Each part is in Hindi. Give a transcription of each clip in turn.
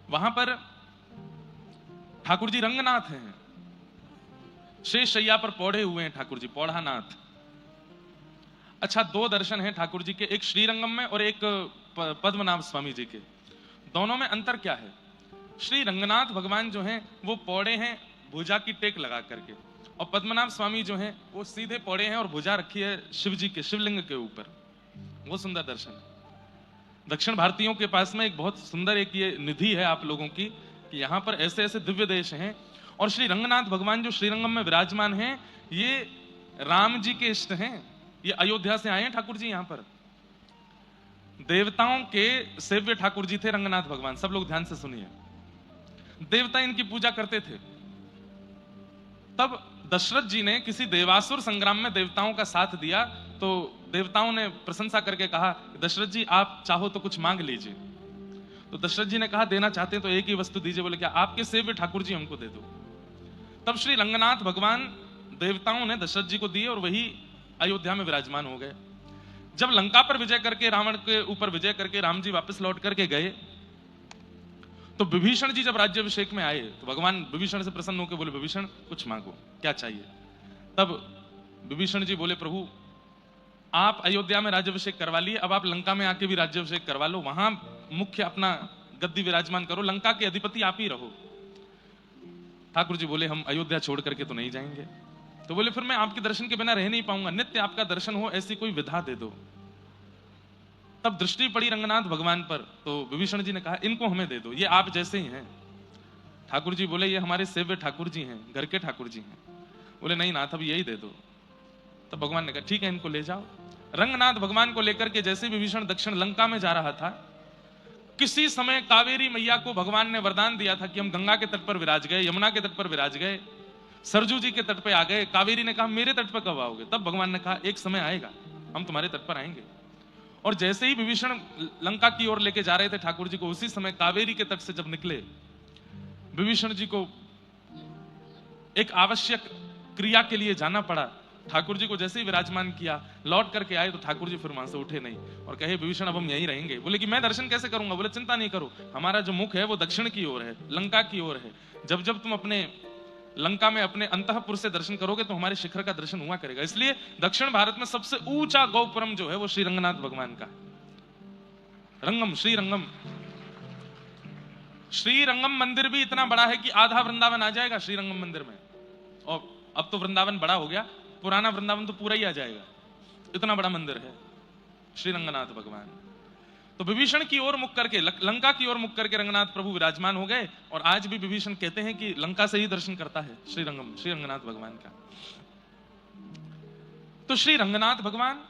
वहां पर ठाकुर जी रंगनाथ हैं, शेष शैया पर पौड़े हुए हैं ठाकुर जी, पौड़ानाथ। अच्छा, दो दर्शन हैं ठाकुर जी के, एक श्रीरंगम में और एक पद्मनाभ स्वामी जी के। दोनों में अंतर क्या है? श्री रंगनाथ भगवान जो हैं वो पौड़े हैं भुजा की टेक लगा करके, और पद्मनाभ स्वामी जो हैं वो सीधे पौड़े हैं और भुजा रखी है शिव जी के, शिवलिंग के ऊपर। वो सुंदर दर्शन है। दक्षिण भारतीयों के पास में एक बहुत सुंदर एक ये निधि है आप लोगों की, कि यहां पर ऐसे ऐसे दिव्य देश हैं। और श्री रंगनाथ भगवान जो श्रीरंगम में विराजमान हैं, ये राम जी के इष्ट हैं। ये अयोध्या से आए हैं ठाकुर जी। यहां पर देवताओं के सेव्य ठाकुर जी थे रंगनाथ भगवान। सब लोग ध्यान से सुनिए। देवता इनकी पूजा करते थे। तब दशरथ जी ने किसी देवासुर संग्राम में देवताओं का साथ दिया, तो देवताओं ने प्रशंसा करके कहा, दशरथ जी आप चाहो तो कुछ मांग लीजिए। तो दशरथ जी ने कहा, देना चाहते हैं तो एक ही वस्तु दीजिए। बोले, क्या? आपके सेव्य ठाकुर जी हमको दे दो। तब श्री रंगनाथ भगवान देवताओं ने दशरथ जी को दिए और वही अयोध्या में विराजमान हो गए। जब लंका पर विजय करके, रावण के ऊपर विजय करके राम जी वापस लौट करके गए, तो विभीषण जी जब राज्याभिषेक में आए तो भगवान विभीषण से प्रसन्न होकर बोले, विभीषण कुछ मांगो, क्या चाहिए? तब विभीषण जी बोले, प्रभु आप अयोध्या में राज्याभिषेक करवा लिए, अब आप लंका में आके भी राज्याभिषेक करवा लो, वहां मुख्य अपना गद्दी विराजमान करो, लंका के अधिपति आप ही रहो। ठाकुर जी बोले, हम अयोध्या छोड़ करके तो नहीं जाएंगे। तो बोले, फिर मैं आपके दर्शन के बिना रह नहीं पाऊंगा, नित्य आपका दर्शन हो ऐसी कोई विधा दे दो। तब दृष्टि पड़ी रंगनाथ भगवान पर, तो विभीषण जी ने कहा, इनको हमें दे दो, ये आप जैसे ही हैं। ठाकुर जी बोले, ये हमारे सेव्य ठाकुर जी हैं, घर के ठाकुर जी हैं। बोले, नहीं नाथ, अब यही दे दो। तब भगवान ने कहा, ठीक है, इनको ले जाओ। रंगनाथ भगवान को लेकर के जैसे विभीषण दक्षिण लंका में जा रहा था, किसी समय कावेरी मैया को भगवान ने वरदान दिया था कि हम गंगा के तट पर विराज गए, यमुना के तट पर विराज गए, सरजू जी के तट पे आ गए। कावेरी ने कहा, मेरे तट पर कब आओगे? तब भगवान ने कहा, एक समय आएगा हम तुम्हारे तट पर आएंगे। और जैसे ही विभीषण लंका की ओर लेके जा रहे थे ठाकुर जी को, उसी समय कावेरी के तट से जब निकले, विभीषण जी को एक आवश्यक क्रिया के लिए जाना पड़ा। ठाकुर जी को जैसे ही विराजमान किया, लौट करके आए तो ठाकुर जी फिर वहां से उठे नहीं और कहे, विभीषण अब हम यहीं रहेंगे। बोले कि मैं दर्शन कैसे करूंगा? बोले, चिंता नहीं करो, हमारा जो मुख है वो दक्षिण की ओर है, लंका की ओर है। जब जब तुम अपने लंका में अपने अंतःपुर से दर्शन करोगे तो हमारे शिखर का दर्शन हुआ करेगा। इसलिए दक्षिण भारत में सबसे ऊंचा गौपुरम जो है वो श्री रंगनाथ भगवान का रंगम, श्रीरंगम मंदिर भी इतना बड़ा है कि आधा वृंदावन आ जाएगा श्रीरंगम मंदिर में। और अब तो वृंदावन बड़ा हो गया, पुराना वृंदावन तो पूरा ही आ जाएगा, इतना बड़ा मंदिर है श्री रंगनाथ भगवान। तो विभीषण की ओर मुख करके, लंका की ओर मुख करके रंगनाथ प्रभु विराजमान हो गए। और आज भी विभीषण कहते हैं कि लंका से ही दर्शन करता है श्री रंगनाथ भगवान का। तो श्री रंगनाथ भगवान,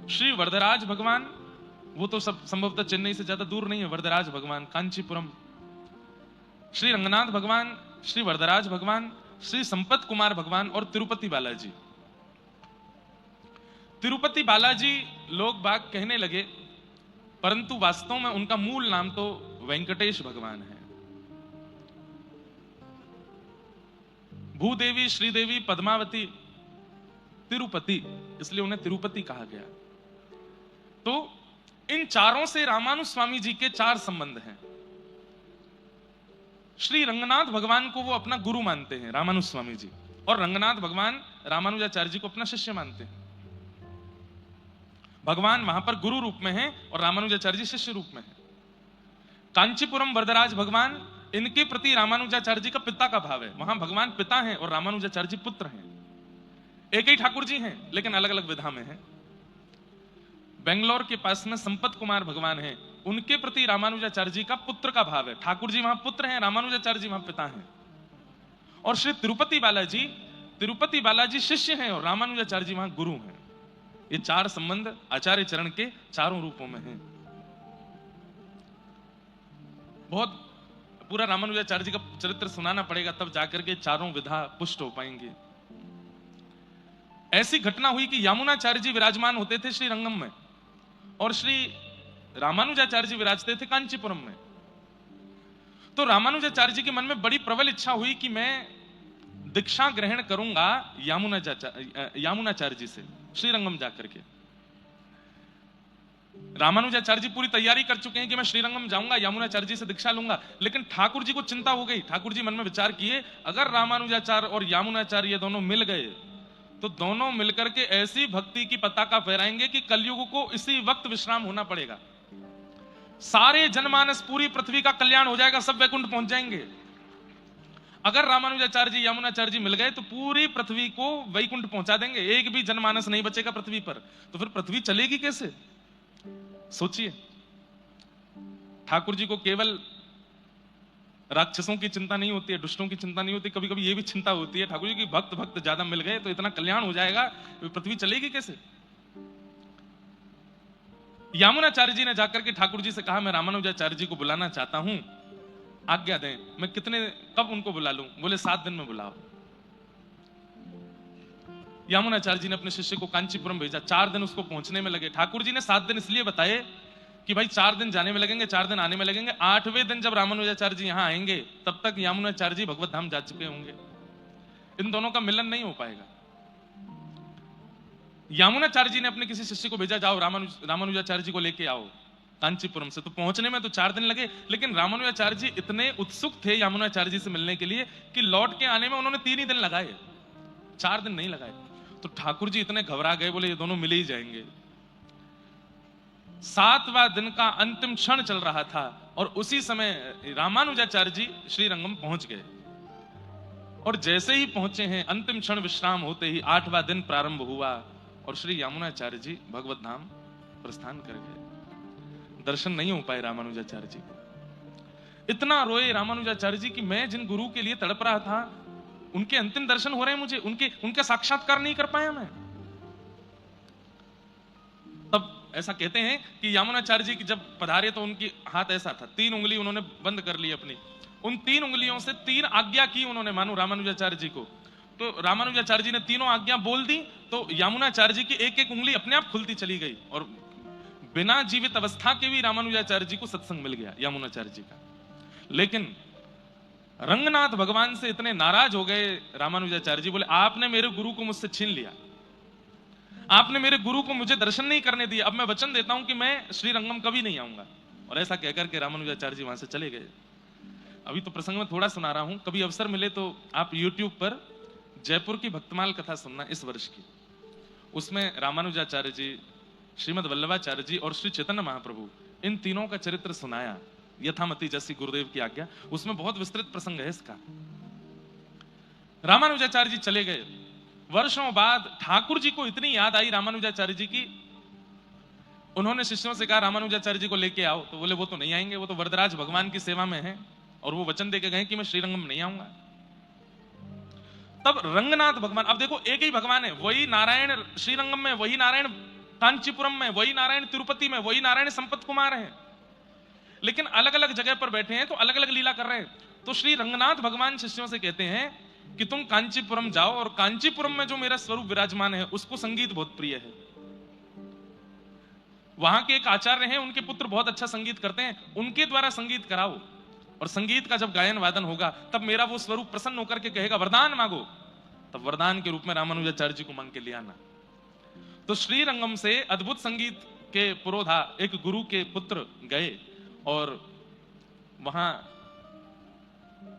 श्री वरदराज भगवान, वो तो सब संभवतः चेन्नई से ज्यादा दूर नहीं है। वरदराज भगवान कांचीपुरम, श्री रंगनाथ भगवान, श्री वरदराज भगवान, श्री संपत कुमार भगवान और तिरुपति बालाजी। तिरुपति बालाजी लोग बाग कहने लगे, परंतु वास्तव में उनका मूल नाम तो वेंकटेश भगवान है। भूदेवी, श्रीदेवी, पद्मावती, तिरुपति, इसलिए उन्हें तिरुपति कहा गया। तो इन चारों से रामानुज स्वामी जी के चार संबंध हैं। श्री रंगनाथ भगवान को वो अपना गुरु मानते हैं रामानुज स्वामी जी, और रंगनाथ भगवान रामानुजाचार्य जी को अपना शिष्य मानते हैं। भगवान वहां पर गुरु रूप में हैं और रामानुजाचार्य जी शिष्य रूप में हैं। कांचीपुरम वरदराज भगवान, इनके प्रति रामानुजाचार्य जी का पिता का भाव है। वहां भगवान पिता हैं और रामानुजाचार्य जी पुत्र हैं। एक ही ठाकुर जी हैं लेकिन अलग अलग विधा में हैं। बेंगलोर के पास में संपत कुमार भगवान हैं, उनके प्रति रामानुजाचार्य जी का पुत्र का भाव है। ठाकुर जी वहां पुत्र हैं, रामानुजाचार्य जी वहां पिता हैं। और श्री तिरुपति बालाजी शिष्य हैं और रामानुजाचार्य जी वहां गुरु हैं। ये चार संबंध आचार्य चरण के चारों रूपों में हैं। बहुत पूरा रामानुजाचार्य जी का चरित्र सुनाना पड़ेगा, तब जाकर के चारों विधा पुष्ट हो पाएंगे। ऐसी घटना हुई कि यामुनाचार्य जी विराजमान होते थे श्री रंगम में और श्री रामानुजाचार्य जी विराजते थे कांचीपुरम में। तो रामानुजाचार्य जी के मन में बड़ी प्रबल इच्छा हुई कि मैं दीक्षा ग्रहण करूंगा यामुनाचार्य जी से श्रीरंगम जाकर के। रामानुजाचार्य जी पूरी तैयारी कर चुके हैं कि मैं श्रीरंगम जाऊंगा, यमुनाचार्य जी से दीक्षा लूंगा, लेकिन ठाकुर जी को चिंता हो गई। ठाकुर जी मन में विचार किए, अगर रामानुजाचार्य और यमुनाचार्य ये दोनों मिल गए तो दोनों मिलकर के ऐसी भक्ति की पताका फहराएंगे कि कलयुग को इसी वक्त विश्राम होना पड़ेगा। सारे जनमानस, पूरी पृथ्वी का कल्याण हो जाएगा, सब वैकुंठ पहुंच जाएंगे। अगर रामानुजाचार्य जी यमुनाचार्य जी मिल गए तो पूरी पृथ्वी को वैकुंठ पहुंचा देंगे, एक भी जनमानस नहीं बचेगा पृथ्वी पर। तो फिर पृथ्वी चलेगी कैसे? सोचिए, ठाकुर जी को केवल राक्षसों की चिंता नहीं होती है, दुष्टों की चिंता नहीं होती, कभी कभी ये भी चिंता होती है ठाकुर जी की भक्त ज्यादा मिल गए तो इतना कल्याण हो जाएगा, पृथ्वी चलेगी कैसे? यमुनाचार्य जी ने जाकर के ठाकुर जी से कहा, मैं रामानुजाचार्य जी को बुलाना चाहता हूं, आज्ञा दें, मैं कब उनको बुला लूं? बोले 7 दिन में बुलाओ। यमुनाचार्य जी ने अपने शिष्य को कांचीपुरम भेजा, 4 दिन उसको पहुंचने में लगे। ठाकुर जी ने 7 दिन इसलिए बताए कि भाई 4 दिन जाने में लगेंगे, 4 दिन आने में लगेंगे। 8वें दिन जब रामानुजाचार्य जी यहां आएंगे तब तक यमुनाचार्य जी भगवत धाम जा चुके होंगे, इन दोनों का मिलन नहीं हो पाएगा। यमुनाचार्य जी ने अपने किसी शिष्य को भेजा, जाओ रामानुजाचार्य जी को लेके आओ कांचीपुरम से। तो पहुंचने में तो 4 दिन लगे, लेकिन रामानुजाचार्य जी इतने उत्सुक थे यमुनाचार्य जी से मिलने के लिए कि लौट के आने में उन्होंने 3 ही दिन लगाए, 4 दिन नहीं लगाए। तो ठाकुर जी इतने घबरा गए, बोले ये दोनों मिले ही जाएंगे। 7वां दिन का अंतिम क्षण चल रहा था और उसी समय रामानुजाचार्य जी श्रीरंगम पहुंच गए। और जैसे ही पहुंचे हैं, अंतिम क्षण विश्राम होते ही 8वां दिन प्रारंभ हुआ और श्री यमुनाचार्य जी भगवत धाम प्रस्थान कर गए। दर्शन नहीं हो पाए रामानुजाचार्य जी को। इतना रोए रामानुजाचार्य जी कि मैं जिन गुरु के लिए तड़प रहा था उनके अंतिम दर्शन हो रहे हैं मुझे, उनका साक्षात्कार नहीं कर पाया मैं। तब ऐसा कहते हैं कि यमुनाचार्य जी की जब पधारे तो उनकी हाथ ऐसा था, 3 उंगली उन्होंने बंद कर ली अपनी, उन 3 उंगलियों से 3 आज्ञा की उन्होंने मानो रामानुजाचार्य जी को। तो रामानुजाचार्य जी ने तीनों आज्ञा बोल दी तो यमुनाचार्य जी की एक उंगली अपने आप खुलती चली गई और बिना जीवित अवस्था के भी रामानुजाचार्य जी को सत्संग मिल गया यमुनाचार्य जी का। लेकिन रंगनाथ भगवान से इतने नाराज हो गए रामानुजाचार्य जी, बोले आपने मेरे गुरु को मुझसे छीन लिया, आपने मेरे गुरु को मुझे दर्शन नहीं करने दिया, अब मैं वचन देता हूं कि मैं श्रीरंगम कभी नहीं आऊंगा। और ऐसा कहकर के रामानुजाचार्य जी वहां से चले गए। अभी तो प्रसंग में थोड़ा सुना रहा हूं, कभी अवसर मिले तो आप YouTube पर जयपुर की भक्तमाल कथा सुनना इस वर्ष की। उसमें रामानुजाचार्य जी, श्रीमद वल्लभाचार्य जी और श्री चैतन्य महाप्रभु, इन तीनों का चरित्र सुनाया यथामति जैसी गुरुदेव की आज्ञा। उसमें बहुत विस्तृत प्रसंग है इसका। रामानुजाचार्य जी चले गए। वर्षों बाद ठाकुर जी को इतनी याद आई रामानुजाचार्य जी की, उन्होंने शिष्यों से कहा रामानुजाचार्य जी को लेके आओ। तो बोले वो तो नहीं आएंगे, वो तो वरदराज भगवान की सेवा में है और वो वचन देके गए कि मैं श्रीरंगम नहीं आऊंगा। तब रंगनाथ भगवान, अब देखो एक ही भगवान है, वही नारायण श्रीरंगम में, वही नारायण कांचीपुरम में, वही नारायण तिरुपति में, वही नारायण संपत कुमार है, लेकिन अलग अलग जगह पर बैठे हैं तो अलग अलग लीला कर रहे हैं। तो श्री रंगनाथ भगवान शिष्यों से कहते हैं कि तुम कांचीपुरम जाओ और कांचीपुरम में जो मेरा स्वरूप विराजमान है उसको संगीत बहुत प्रिय है। वहां के एक आचार्य हैं, उनके पुत्र बहुत अच्छा संगीत करते हैं, उनके द्वारा संगीत कराओ और संगीत का जब गायन वादन होगा तब मेरा वो स्वरूप प्रसन्न होकर के कहेगा वरदान मांगो, तब वरदान के रूप में रामानुजाचार्य जी को मांग के ले आना। तो श्रीरंगम से अद्भुत संगीत के पुरोधा एक गुरु के पुत्र गए और वहां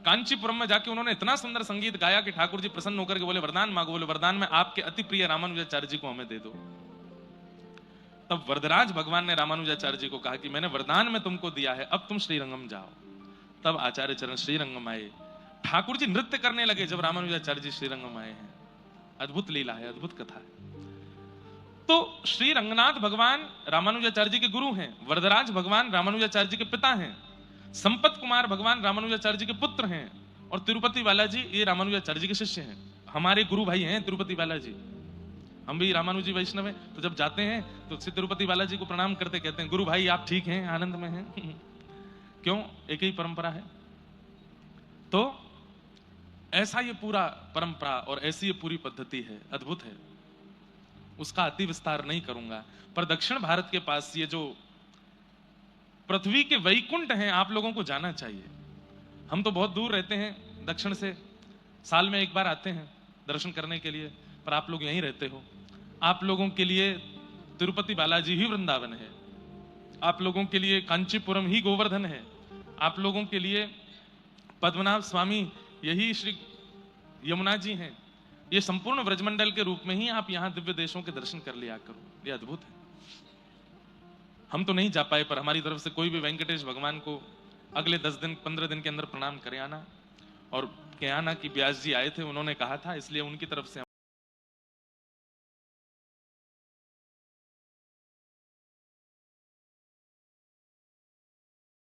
कांचीपुरम में जाके उन्होंने इतना सुंदर संगीत गाया कि ठाकुर जी प्रसन्न होकर के बोले वरदान मांगो। बोले वरदान में आपके अति प्रिय रामानुजाचार्य जी को हमें दे दो। तब वरदराज भगवान ने रामानुजाचार्य जी को कहा कि मैंने वरदान में तुमको दिया है, अब तुम श्रीरंगम जाओ। तब आचार्य चरण श्रीरंगम आए। ठाकुर जी नृत्य करने लगे जब रामानुजाचार्य जी श्रीरंगम आए हैं। अद्भुत लीला है, अद्भुत कथा है। तो श्री रंगनाथ भगवान रामानुजाचार्य जी के गुरु हैं, वरदराज भगवान रामानुजाचार्य जी के पिता हैं, संपत कुमार भगवान रामानुजाचार्य जी के पुत्र हैं और तिरुपति बालाजी ये रामानुजाचार्य जी के शिष्य हैं। हमारे गुरु भाई हैं तिरुपति बालाजी, हम भी रामानुजी वैष्णव हैं। तो जब जाते हैं तो तिरुपति बालाजी को प्रणाम करते कहते हैं गुरु भाई आप ठीक हैं, आनंद में हैं? क्यों, एक ही परंपरा है। तो ऐसा ये पूरा परंपरा और ऐसी ये पूरी पद्धति है, अद्भुत है। उसका अति विस्तार नहीं करूंगा, पर दक्षिण भारत के पास ये जो पृथ्वी के वैकुंठ हैं आप लोगों को जाना चाहिए। हम तो बहुत दूर रहते हैं दक्षिण से, साल में एक बार आते हैं दर्शन करने के लिए, पर आप लोग यहीं रहते हो। आप लोगों के लिए तिरुपति बालाजी ही वृंदावन है, आप लोगों के लिए कांचीपुरम ही गोवर्धन है, आप लोगों के लिए पद्मनाभ स्वामी यही श्री यमुना जी हैं। ये संपूर्ण व्रजमंडल के रूप में ही आप यहाँ दिव्य देशों के दर्शन कर लिया करो, ये अद्भुत है। हम तो नहीं जा पाए, पर हमारी तरफ से कोई भी वेंकटेश भगवान को अगले 10 दिन 15 दिन के अंदर प्रणाम करे आना। और के आना कि व्यास जी आए थे, उन्होंने कहा था, इसलिए उनकी तरफ से